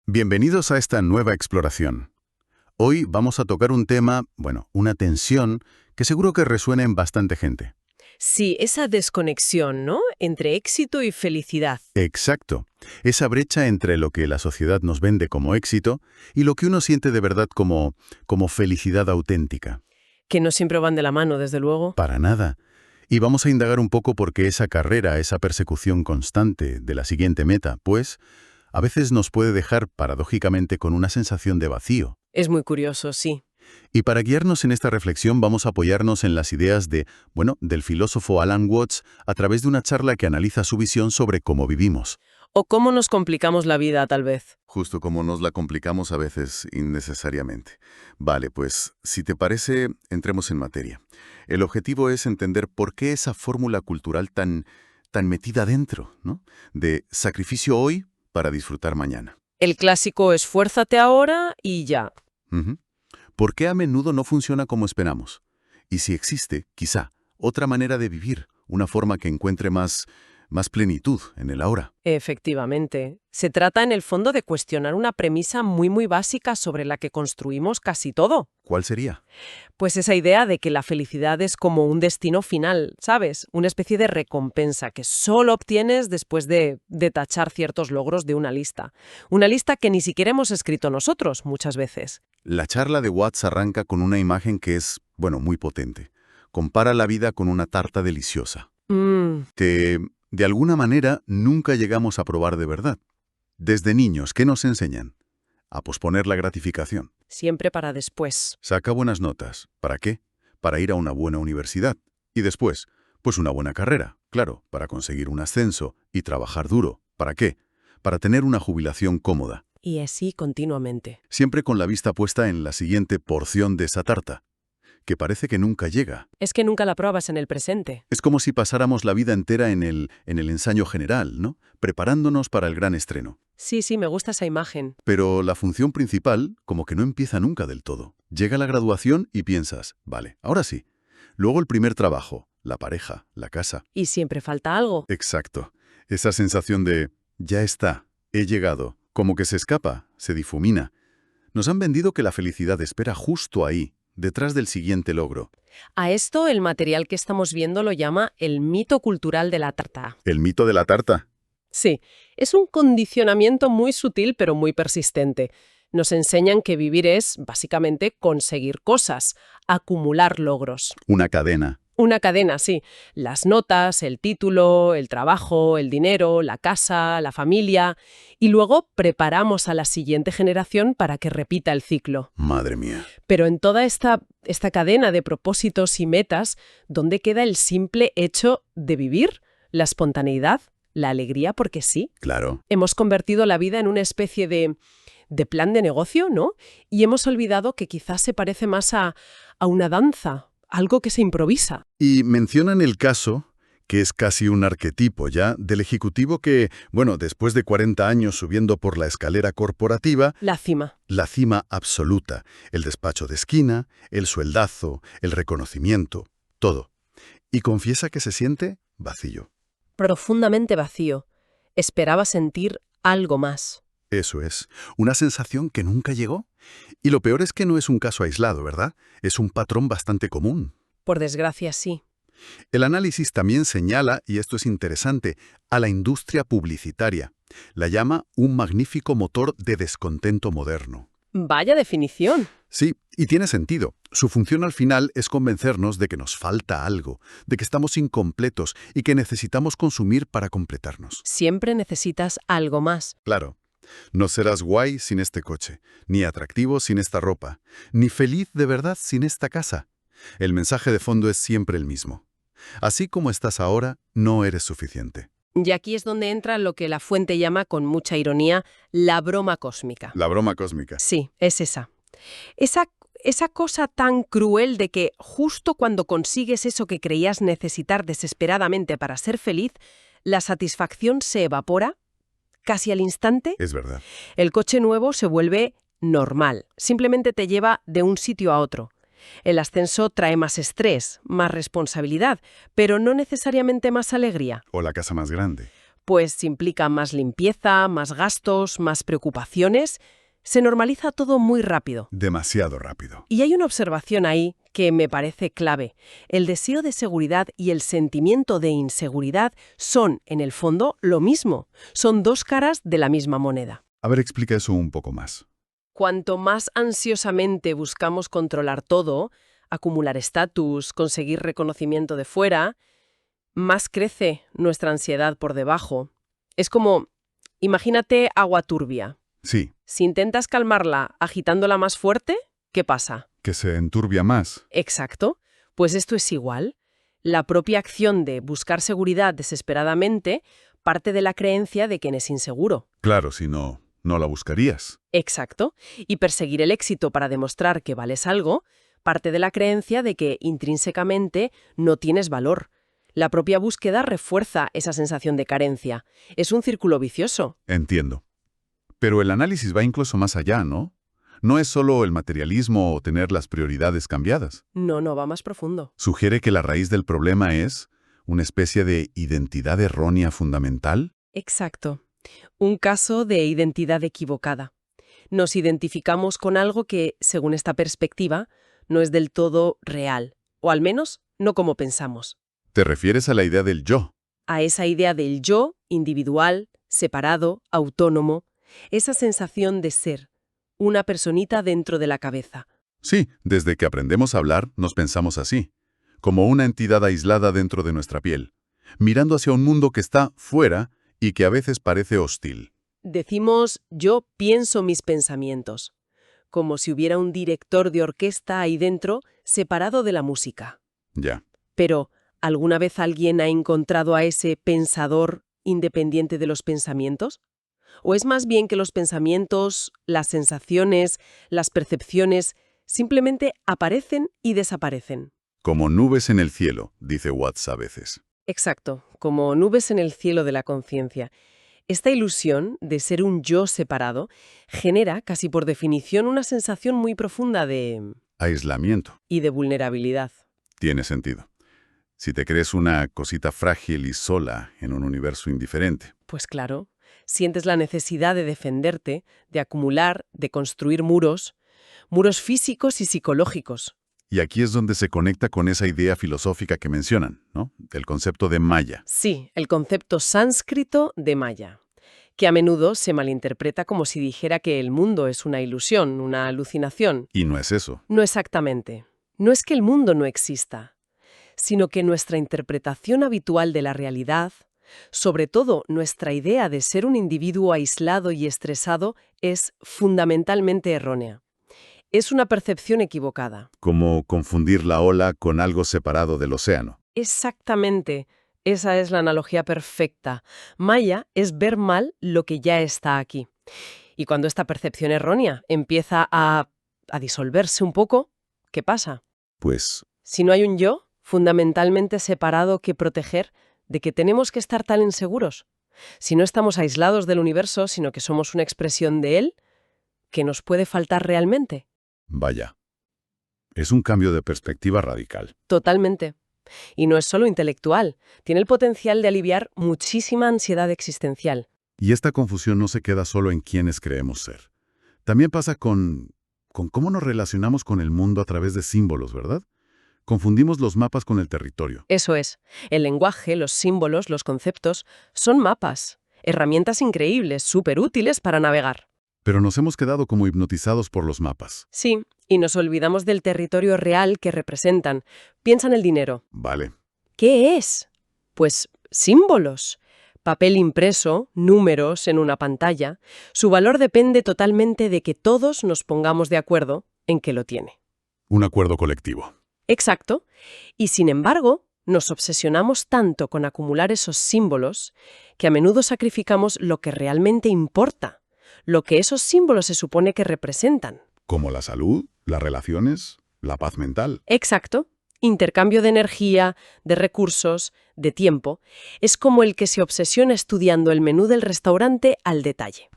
Bienvenidos a esta nueva exploración. Hoy vamos a tocar un tema, una tensión que seguro que resuena en bastante gente. Sí, esa desconexión, ¿no? Entre éxito y felicidad. Exacto. Esa brecha entre lo que la sociedad nos vende como éxito y lo que uno siente de verdad como felicidad auténtica. Que no siempre van de la mano, desde luego. Para nada. Y vamos a indagar un poco por qué esa carrera, esa persecución constante de la siguiente meta, pues, a veces nos puede dejar paradójicamente con una sensación de vacío. Es muy curioso, sí. Y para guiarnos en esta reflexión vamos a apoyarnos en las ideas del filósofo Alan Watts a través de una charla que analiza su visión sobre cómo vivimos. O cómo nos complicamos la vida, tal vez. Justo como nos la complicamos a veces innecesariamente. Vale, pues, si te parece, entremos en materia. El objetivo es entender por qué esa fórmula cultural tan metida dentro, ¿no? De sacrificio hoy para disfrutar mañana. El clásico esfuérzate ahora y ya. Ujú. ¿Por qué a menudo no funciona como esperamos? Y si existe, quizá, otra manera de vivir, una forma que encuentre más plenitud en el ahora. Efectivamente. Se trata en el fondo de cuestionar una premisa muy básica sobre la que construimos casi todo. ¿Cuál sería? Pues esa idea de que la felicidad es como un destino final, ¿sabes? Una especie de recompensa que solo obtienes después de tachar ciertos logros de una lista. Una lista que ni siquiera hemos escrito nosotros muchas veces. La charla de Watts arranca con una imagen que es, muy potente. Compara la vida con una tarta deliciosa, que, de alguna manera, nunca llegamos a probar de verdad. Desde niños, ¿qué nos enseñan? A posponer la gratificación. Siempre para después. Saca buenas notas. ¿Para qué? Para ir a una buena universidad. Y después, pues una buena carrera. Claro, para conseguir un ascenso y trabajar duro. ¿Para qué? Para tener una jubilación cómoda. Y así continuamente. Siempre con la vista puesta en la siguiente porción de esa tarta, que parece que nunca llega. Es que nunca la pruebas en el presente. Es como si pasáramos la vida entera en el ensayo general, ¿no? Preparándonos para el gran estreno. Sí, me gusta esa imagen. Pero la función principal como que no empieza nunca del todo. Llega la graduación y piensas, vale, ahora sí. Luego el primer trabajo, la pareja, la casa. Y siempre falta algo. Exacto. Esa sensación de, ya está, he llegado, como que se escapa, se difumina. Nos han vendido que la felicidad espera justo ahí, detrás del siguiente logro. A esto el material que estamos viendo lo llama el mito cultural de la tarta. ¿El mito de la tarta? Sí, es un condicionamiento muy sutil pero muy persistente. Nos enseñan que vivir es, básicamente, conseguir cosas, acumular logros. Una cadena. Una cadena, sí. Las notas, el título, el trabajo, el dinero, la casa, la familia. Y luego preparamos a la siguiente generación para que repita el ciclo. Madre mía. Pero en toda esta cadena de propósitos y metas, ¿dónde queda el simple hecho de vivir? La espontaneidad, la alegría, porque sí. Claro. Hemos convertido la vida en una especie de plan de negocio, ¿no? Y hemos olvidado que quizás se parece más a una danza, algo que se improvisa. Y mencionan el caso, que es casi un arquetipo ya, del ejecutivo que, después de 40 años subiendo por la escalera corporativa... La cima. La cima absoluta, el despacho de esquina, el sueldazo, el reconocimiento, todo. Y confiesa que se siente vacío. Profundamente vacío. Esperaba sentir algo más. Eso es, una sensación que nunca llegó. Y lo peor es que no es un caso aislado, ¿verdad? Es un patrón bastante común. Por desgracia, sí. El análisis también señala, y esto es interesante, a la industria publicitaria. La llama un magnífico motor de descontento moderno. Vaya definición. Sí, y tiene sentido. Su función al final es convencernos de que nos falta algo, de que estamos incompletos y que necesitamos consumir para completarnos. Siempre necesitas algo más. Claro. No serás guay sin este coche, ni atractivo sin esta ropa, ni feliz de verdad sin esta casa. El mensaje de fondo es siempre el mismo. Así como estás ahora, no eres suficiente. Y aquí es donde entra lo que la fuente llama con mucha ironía la broma cósmica. La broma cósmica. Sí, es esa. Esa cosa tan cruel de que justo cuando consigues eso que creías necesitar desesperadamente para ser feliz, la satisfacción se evapora casi al instante. Es verdad. El coche nuevo se vuelve normal. Simplemente te lleva de un sitio a otro. El ascenso trae más estrés, más responsabilidad, pero no necesariamente más alegría. O la casa más grande. Pues implica más limpieza, más gastos, más preocupaciones. Se normaliza todo muy rápido. Demasiado rápido. Y hay una observación ahí que me parece clave. El deseo de seguridad y el sentimiento de inseguridad son, en el fondo, lo mismo. Son dos caras de la misma moneda. A ver, explica eso un poco más. Cuanto más ansiosamente buscamos controlar todo, acumular estatus, conseguir reconocimiento de fuera, más crece nuestra ansiedad por debajo. Es como, imagínate agua turbia. Sí, Si intentas calmarla agitándola más fuerte, ¿qué pasa? que se enturbia más. Exacto. Pues esto es igual. La propia acción de buscar seguridad desesperadamente parte de la creencia de que es inseguro. Claro, si no, no la buscarías. Exacto. Y perseguir el éxito para demostrar que vales algo parte de la creencia de que intrínsecamente no tienes valor. La propia búsqueda refuerza esa sensación de carencia. Es un círculo vicioso. Entiendo. Pero el análisis va incluso más allá, ¿no? No es solo el materialismo o tener las prioridades cambiadas. No, va más profundo. Sugiere que la raíz del problema es una especie de identidad errónea fundamental. Exacto. Un caso de identidad equivocada. Nos identificamos con algo que, según esta perspectiva, no es del todo real, o al menos no como pensamos. ¿Te refieres a la idea del yo? A esa idea del yo, individual, separado, autónomo, esa sensación de ser, una personita dentro de la cabeza. Sí, desde que aprendemos a hablar nos pensamos así, como una entidad aislada dentro de nuestra piel, mirando hacia un mundo que está fuera y que a veces parece hostil. Decimos, yo pienso mis pensamientos, como si hubiera un director de orquesta ahí dentro, separado de la música. Ya. Pero, ¿alguna vez alguien ha encontrado a ese pensador independiente de los pensamientos? ¿O es más bien que los pensamientos, las sensaciones, las percepciones, simplemente aparecen y desaparecen? Como nubes en el cielo, dice Watts a veces. Exacto, como nubes en el cielo de la conciencia. Esta ilusión de ser un yo separado genera, casi por definición, una sensación muy profunda de... Aislamiento. y de vulnerabilidad. Tiene sentido. Si te crees una cosita frágil y sola en un universo indiferente. Pues claro, sientes la necesidad de defenderte, de acumular, de construir muros físicos y psicológicos. Y aquí es donde se conecta con esa idea filosófica que mencionan, ¿no? El concepto de Maya. Sí, el concepto sánscrito de Maya, que a menudo se malinterpreta como si dijera que el mundo es una ilusión, una alucinación. Y no es eso. No exactamente. No es que el mundo no exista, sino que nuestra interpretación habitual de la realidad, sobre todo nuestra idea de ser un individuo aislado y estresado, es fundamentalmente errónea. Es una percepción equivocada. Como confundir la ola con algo separado del océano. Exactamente. Esa es la analogía perfecta. Maya es ver mal lo que ya está aquí. Y cuando esta percepción errónea empieza a disolverse un poco, ¿qué pasa? Pues, Si no hay un yo fundamentalmente separado que proteger, ¿de qué tenemos que estar tan inseguros? Si no estamos aislados del universo, sino que somos una expresión de él, ¿qué nos puede faltar realmente? vaya. Es un cambio de perspectiva radical. Totalmente. Y no es solo intelectual, tiene el potencial de aliviar muchísima ansiedad existencial. Y esta confusión no se queda solo en quienes creemos ser. También pasa con cómo nos relacionamos con el mundo a través de símbolos, ¿verdad? Confundimos los mapas con el territorio. Eso es. El lenguaje, los símbolos, los conceptos, son mapas, herramientas increíbles, súper útiles para navegar. Pero nos hemos quedado como hipnotizados por los mapas. Sí, y nos olvidamos del territorio real que representan. Piensa en el dinero. Vale. ¿Qué es? Pues símbolos. Papel impreso, números en una pantalla. Su valor depende totalmente de que todos nos pongamos de acuerdo en que lo tiene. Un acuerdo colectivo. Exacto. Y sin embargo, nos obsesionamos tanto con acumular esos símbolos que a menudo sacrificamos lo que realmente importa, lo que esos símbolos se supone que representan. Como la salud, las relaciones, la paz mental. Exacto. Intercambio de energía, de recursos, de tiempo. Es como el que se obsesiona estudiando el menú del restaurante al detalle.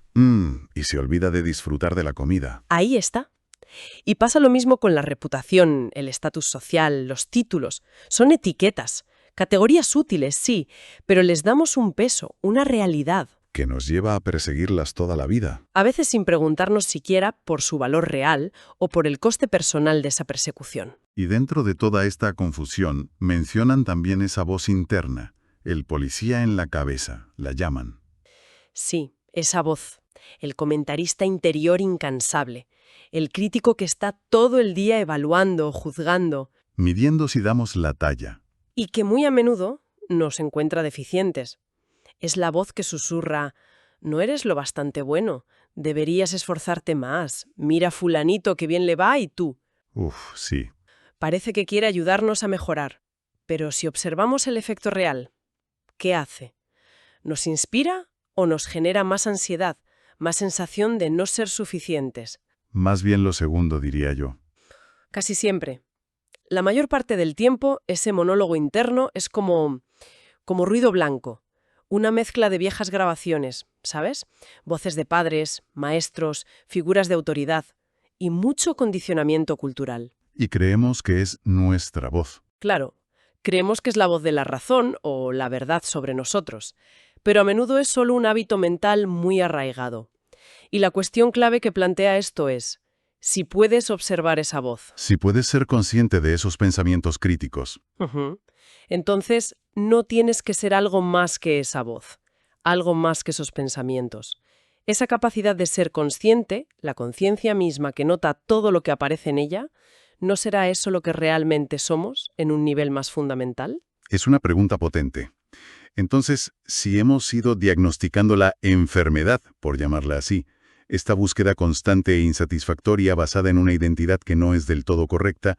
Y se olvida de disfrutar de la comida. Ahí está. Y pasa lo mismo con la reputación, el estatus social, los títulos. Son etiquetas. Categorías útiles, sí, pero les damos un peso, una realidad. Que nos lleva a perseguirlas toda la vida. A veces sin preguntarnos siquiera por su valor real o por el coste personal de esa persecución. Y dentro de toda esta confusión, mencionan también esa voz interna, el policía en la cabeza, la llaman. Sí, esa voz, el comentarista interior incansable, el crítico que está todo el día evaluando, juzgando, Midiendo si damos la talla. y que muy a menudo nos encuentra deficientes. Es la voz que susurra: no eres lo bastante bueno, deberías esforzarte más, mira fulanito que bien le va y tú. Sí. Parece que quiere ayudarnos a mejorar, pero si observamos el efecto real, ¿qué hace? ¿Nos inspira o nos genera más ansiedad, más sensación de no ser suficientes? Más bien lo segundo, diría yo. Casi siempre. La mayor parte del tiempo, ese monólogo interno es como ruido blanco. Una mezcla de viejas grabaciones, ¿sabes? Voces de padres, maestros, figuras de autoridad y mucho condicionamiento cultural. Y creemos que es nuestra voz. Claro, creemos que es la voz de la razón o la verdad sobre nosotros, pero a menudo es solo un hábito mental muy arraigado. Y la cuestión clave que plantea esto es: si puedes observar esa voz. Si puedes ser consciente de esos pensamientos críticos. Entonces, no tienes que ser algo más que esa voz, algo más que esos pensamientos. Esa capacidad de ser consciente, la conciencia misma que nota todo lo que aparece en ella, ¿no será eso lo que realmente somos en un nivel más fundamental? Es una pregunta potente. Entonces, si hemos ido diagnosticando la enfermedad, por llamarla así, esta búsqueda constante e insatisfactoria basada en una identidad que no es del todo correcta,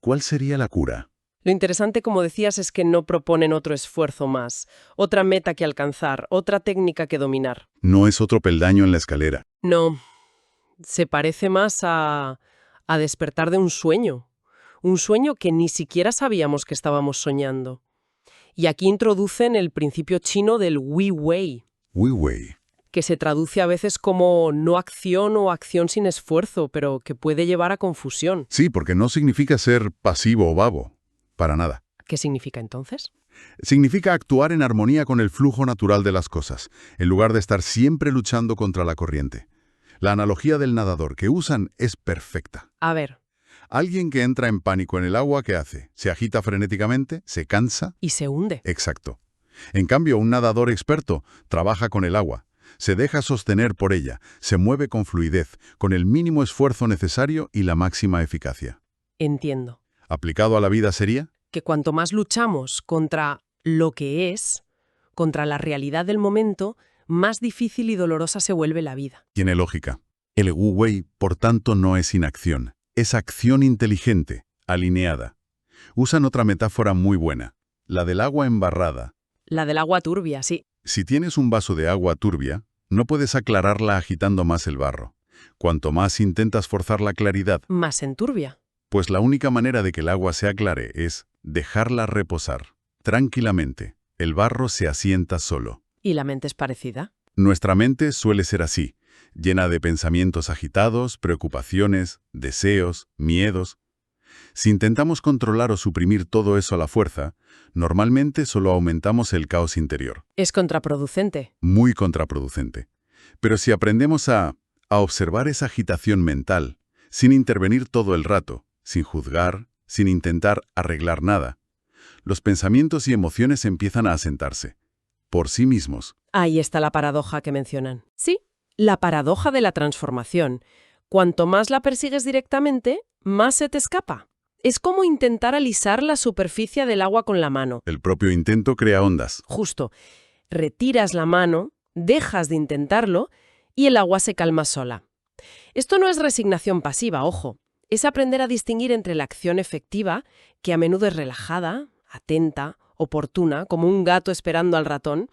¿cuál sería la cura? Lo interesante, como decías, es que no proponen otro esfuerzo más, otra meta que alcanzar, otra técnica que dominar. No es otro peldaño en la escalera. No, se parece más a despertar de un sueño que ni siquiera sabíamos que estábamos soñando. Y aquí introducen el principio chino del Wu Wei, Wu Wei. que se traduce a veces como no acción o acción sin esfuerzo, pero que puede llevar a confusión. Sí, porque no significa ser pasivo o babo. Para nada. ¿Qué significa entonces? Significa actuar en armonía con el flujo natural de las cosas, en lugar de estar siempre luchando contra la corriente. La analogía del nadador que usan es perfecta. A ver. Alguien que entra en pánico en el agua, ¿qué hace? Se agita frenéticamente, se cansa. Y se hunde. Exacto. En cambio, un nadador experto trabaja con el agua, se deja sostener por ella, se mueve con fluidez, con el mínimo esfuerzo necesario y la máxima eficacia. Entiendo. ¿Aplicado a la vida sería? Que cuanto más luchamos contra lo que es, contra la realidad del momento, más difícil y dolorosa se vuelve la vida. Tiene lógica. El Wu Wei, por tanto, no es inacción. Es acción inteligente, alineada. Usan otra metáfora muy buena, la del agua embarrada. La del agua turbia, sí. Si tienes un vaso de agua turbia, no puedes aclararla agitando más el barro. Cuanto más intentas forzar la claridad, Más enturbia. pues la única manera de que el agua se aclare es dejarla reposar. Tranquilamente, el barro se asienta solo. ¿Y la mente es parecida? Nuestra mente suele ser así, llena de pensamientos agitados, preocupaciones, deseos, miedos. Si intentamos controlar o suprimir todo eso a la fuerza, normalmente solo aumentamos el caos interior. Es contraproducente. Muy contraproducente. Pero si aprendemos a observar esa agitación mental, sin intervenir todo el rato, sin juzgar, sin intentar arreglar nada, los pensamientos y emociones empiezan a asentarse, por sí mismos. Ahí está la paradoja que mencionan. Sí, la paradoja de la transformación. Cuanto más la persigues directamente, más se te escapa. Es como intentar alisar la superficie del agua con la mano. El propio intento crea ondas. Justo. Retiras la mano, dejas de intentarlo y el agua se calma sola. Esto no es resignación pasiva, ojo. Es aprender a distinguir entre la acción efectiva, que a menudo es relajada, atenta, oportuna, como un gato esperando al ratón,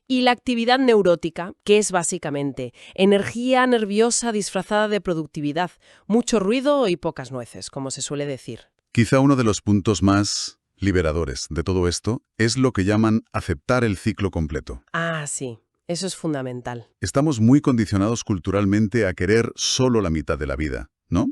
y la actividad neurótica, que es básicamente energía nerviosa disfrazada de productividad, mucho ruido y pocas nueces, como se suele decir. Quizá uno de los puntos más liberadores de todo esto es lo que llaman aceptar el ciclo completo. Ah, sí, eso es fundamental. Estamos muy condicionados culturalmente a querer solo la mitad de la vida, ¿no?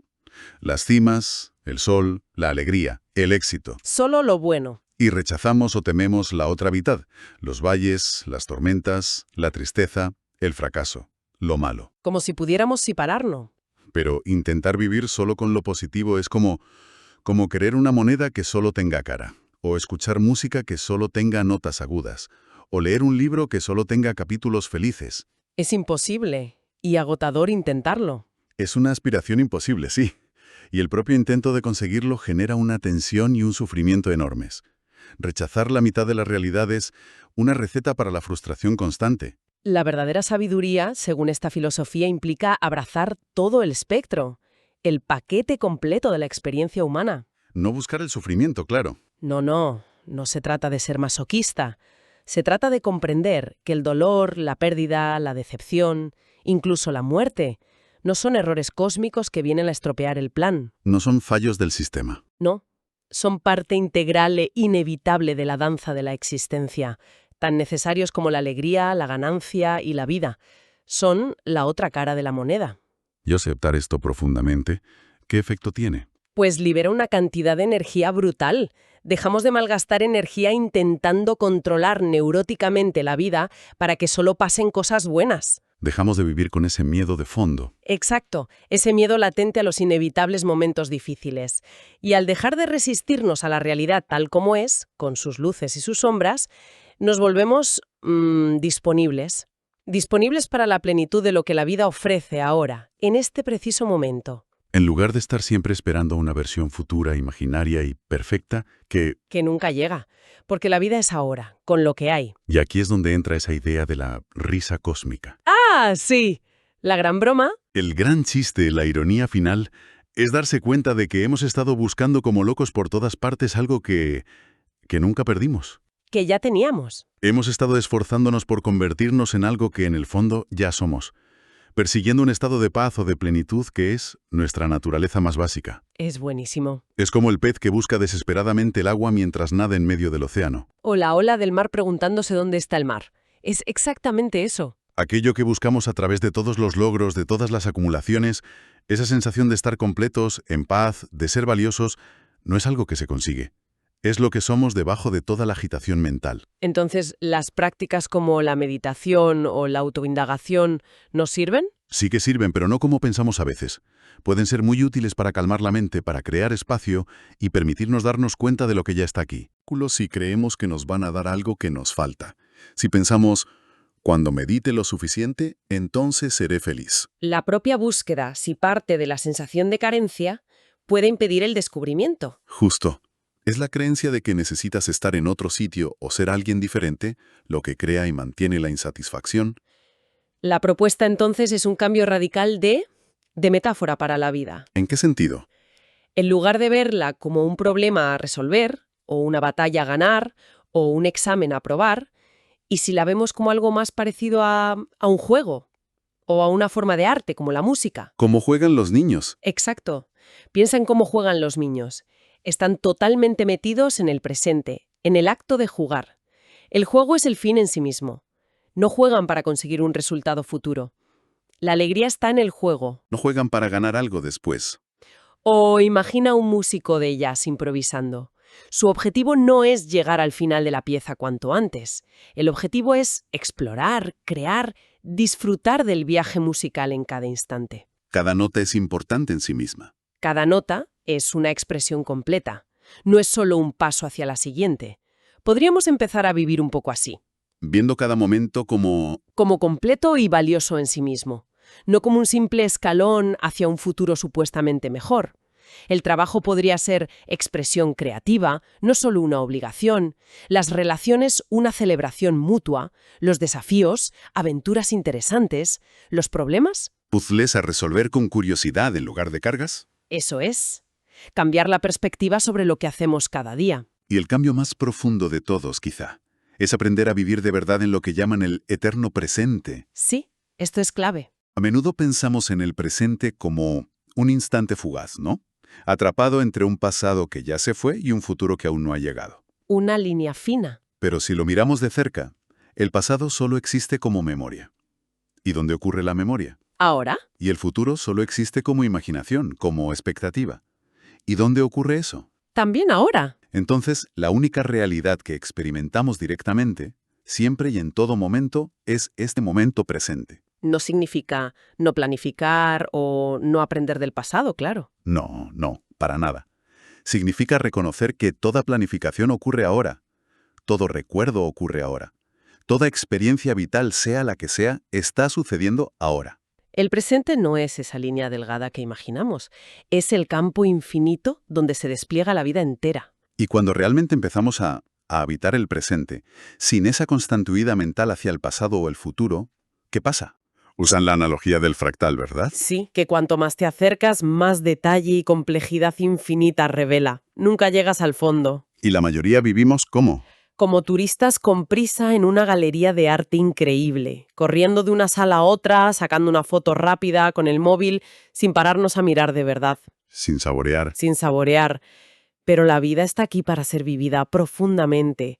Las cimas, el sol, la alegría, el éxito. Solo lo bueno. Y rechazamos o tememos la otra mitad, los valles, las tormentas, la tristeza, el fracaso, lo malo. Como si pudiéramos separarnos. Pero intentar vivir solo con lo positivo es como querer una moneda que solo tenga cara, o escuchar música que solo tenga notas agudas, o leer un libro que solo tenga capítulos felices. Es imposible y agotador intentarlo. Es una aspiración imposible, sí. Y el propio intento de conseguirlo genera una tensión y un sufrimiento enormes. Rechazar la mitad de la realidad es una receta para la frustración constante. La verdadera sabiduría, según esta filosofía, implica abrazar todo el espectro, el paquete completo de la experiencia humana. No buscar el sufrimiento, claro. No se trata de ser masoquista. Se trata de comprender que el dolor, la pérdida, la decepción, incluso la muerte, no son errores cósmicos que vienen a estropear el plan. No son fallos del sistema. No, son parte integral e inevitable de la danza de la existencia, tan necesarios como la alegría, la ganancia y la vida. Son la otra cara de la moneda. Y aceptar esto profundamente, ¿qué efecto tiene? Pues libera una cantidad de energía brutal. Dejamos de malgastar energía intentando controlar neuróticamente la vida para que solo pasen cosas buenas. Dejamos de vivir con ese miedo de fondo. Exacto, ese miedo latente a los inevitables momentos difíciles. Y al dejar de resistirnos a la realidad tal como es, con sus luces y sus sombras, nos volvemos disponibles. Disponibles para la plenitud de lo que la vida ofrece ahora, en este preciso momento. En lugar de estar siempre esperando una versión futura, imaginaria y perfecta, que nunca llega, porque la vida es ahora, con lo que hay. Y aquí es donde entra esa idea de la risa cósmica. ¡Ah, sí! La gran broma. El gran chiste, la ironía final, es darse cuenta de que hemos estado buscando como locos por todas partes algo que nunca perdimos. Que ya teníamos. Hemos estado esforzándonos por convertirnos en algo que en el fondo ya somos, persiguiendo un estado de paz o de plenitud que es nuestra naturaleza más básica. Es buenísimo. Es como el pez que busca desesperadamente el agua mientras nada en medio del océano. O la ola del mar preguntándose dónde está el mar. Es exactamente eso. Aquello que buscamos a través de todos los logros, de todas las acumulaciones, esa sensación de estar completos, en paz, de ser valiosos, no es algo que se consigue. Es lo que somos debajo de toda la agitación mental. Entonces, ¿las prácticas como la meditación o la autoindagación nos sirven? Sí que sirven, pero no como pensamos a veces. Pueden ser muy útiles para calmar la mente, para crear espacio y permitirnos darnos cuenta de lo que ya está aquí. Si creemos que nos van a dar algo que nos falta. Si pensamos, cuando medite lo suficiente, entonces seré feliz. La propia búsqueda, si parte de la sensación de carencia, puede impedir el descubrimiento. Justo. Es la creencia de que necesitas estar en otro sitio o ser alguien diferente lo que crea y mantiene la insatisfacción. La propuesta entonces es un cambio radical de metáfora para la vida. ¿En qué sentido? En lugar de verla como un problema a resolver, o una batalla a ganar, o un examen a aprobar, y si la vemos como algo más parecido a un juego, o a una forma de arte como la música. ¿Cómo juegan los niños? Exacto. Piensa en cómo juegan los niños. Están totalmente metidos en el presente, en el acto de jugar. El juego es el fin en sí mismo. No juegan para conseguir un resultado futuro. La alegría está en el juego. No juegan para ganar algo después. O imagina un músico de jazz improvisando. Su objetivo no es llegar al final de la pieza cuanto antes. El objetivo es explorar, crear, disfrutar del viaje musical en cada instante. Cada nota es importante en sí misma. Cada nota es una expresión completa. No es solo un paso hacia la siguiente. Podríamos empezar a vivir un poco así. Viendo cada momento como completo y valioso en sí mismo. No como un simple escalón hacia un futuro supuestamente mejor. El trabajo podría ser expresión creativa, no solo una obligación. Las relaciones, una celebración mutua. Los desafíos, aventuras interesantes. Los problemas. puzzles a resolver con curiosidad en lugar de cargas. Eso es. Cambiar la perspectiva sobre lo que hacemos cada día. Y el cambio más profundo de todos, quizá, es aprender a vivir de verdad en lo que llaman el eterno presente. Sí, esto es clave. A menudo pensamos en el presente como un instante fugaz, ¿no? Atrapado entre un pasado que ya se fue y un futuro que aún no ha llegado. Una línea fina. Pero si lo miramos de cerca, el pasado solo existe como memoria. ¿Y dónde ocurre la memoria? ¿Ahora? Y el futuro solo existe como imaginación, como expectativa. ¿Y dónde ocurre eso? También ahora. Entonces, la única realidad que experimentamos directamente, siempre y en todo momento, es este momento presente. No significa no planificar o no aprender del pasado, claro. No, para nada. Significa reconocer que toda planificación ocurre ahora, todo recuerdo ocurre ahora, toda experiencia vital, sea la que sea, está sucediendo ahora. El presente no es esa línea delgada que imaginamos, es el campo infinito donde se despliega la vida entera. Y cuando realmente empezamos a habitar el presente, sin esa constante huida mental hacia el pasado o el futuro, ¿qué pasa? Usan la analogía del fractal, ¿verdad? Sí, que cuanto más te acercas, más detalle y complejidad infinita revela. Nunca llegas al fondo. Y la mayoría vivimos ¿cómo? Como turistas con prisa en una galería de arte increíble, corriendo de una sala a otra, sacando una foto rápida con el móvil, sin pararnos a mirar de verdad, Sin saborear. sin saborear. Pero la vida está aquí para ser vivida profundamente.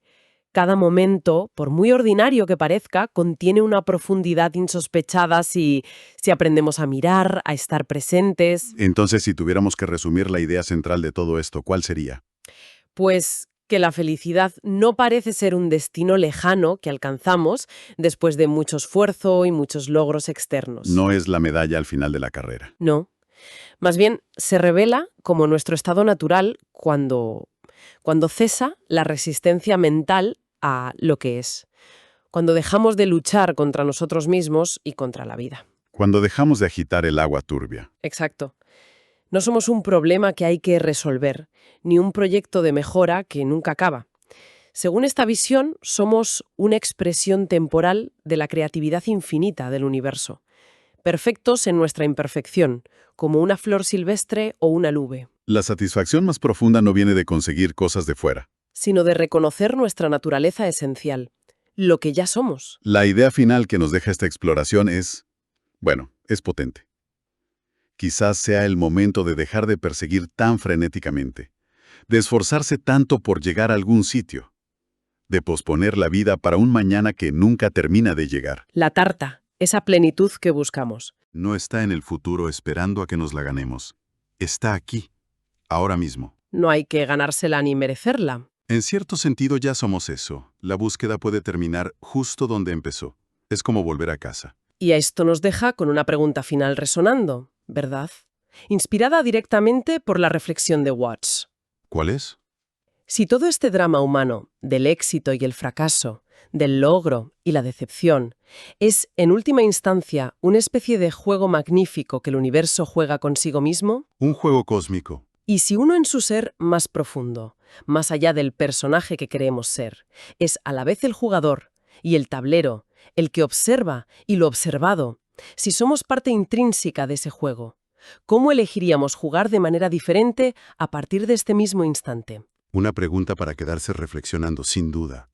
Cada momento, por muy ordinario que parezca, contiene una profundidad insospechada si aprendemos a mirar, a estar presentes. Entonces, si tuviéramos que resumir la idea central de todo esto, ¿cuál sería? Pues que la felicidad no parece ser un destino lejano que alcanzamos después de mucho esfuerzo y muchos logros externos. No es la medalla al final de la carrera. No. Más bien, se revela como nuestro estado natural cuando cesa la resistencia mental a lo que es. Cuando dejamos de luchar contra nosotros mismos y contra la vida. Cuando dejamos de agitar el agua turbia. Exacto. No somos un problema que hay que resolver, ni un proyecto de mejora que nunca acaba. Según esta visión, somos una expresión temporal de la creatividad infinita del universo, perfectos en nuestra imperfección, como una flor silvestre o una nube, La satisfacción más profunda no viene de conseguir cosas de fuera. sino de reconocer nuestra naturaleza esencial, lo que ya somos. La idea final que nos deja esta exploración es, bueno, es potente. Quizás sea el momento de dejar de perseguir tan frenéticamente, de esforzarse tanto por llegar a algún sitio, de posponer la vida para un mañana que nunca termina de llegar. La tarta, esa plenitud que buscamos. No está en el futuro esperando a que nos la ganemos. Está aquí, ahora mismo. No hay que ganársela ni merecerla. En cierto sentido ya somos eso. La búsqueda puede terminar justo donde empezó. Es como volver a casa. Y a esto nos deja con una pregunta final resonando, ¿verdad? Inspirada directamente por la reflexión de Watts. ¿Cuál es? Si todo este drama humano, del éxito y el fracaso, del logro y la decepción, es, en última instancia, una especie de juego magnífico que el universo juega consigo mismo, Un juego cósmico. y si uno en su ser más profundo, más allá del personaje que queremos ser, es a la vez el jugador y el tablero, el que observa y lo observado, si somos parte intrínseca de ese juego, ¿cómo elegiríamos jugar de manera diferente a partir de este mismo instante? Una pregunta para quedarse reflexionando, sin duda.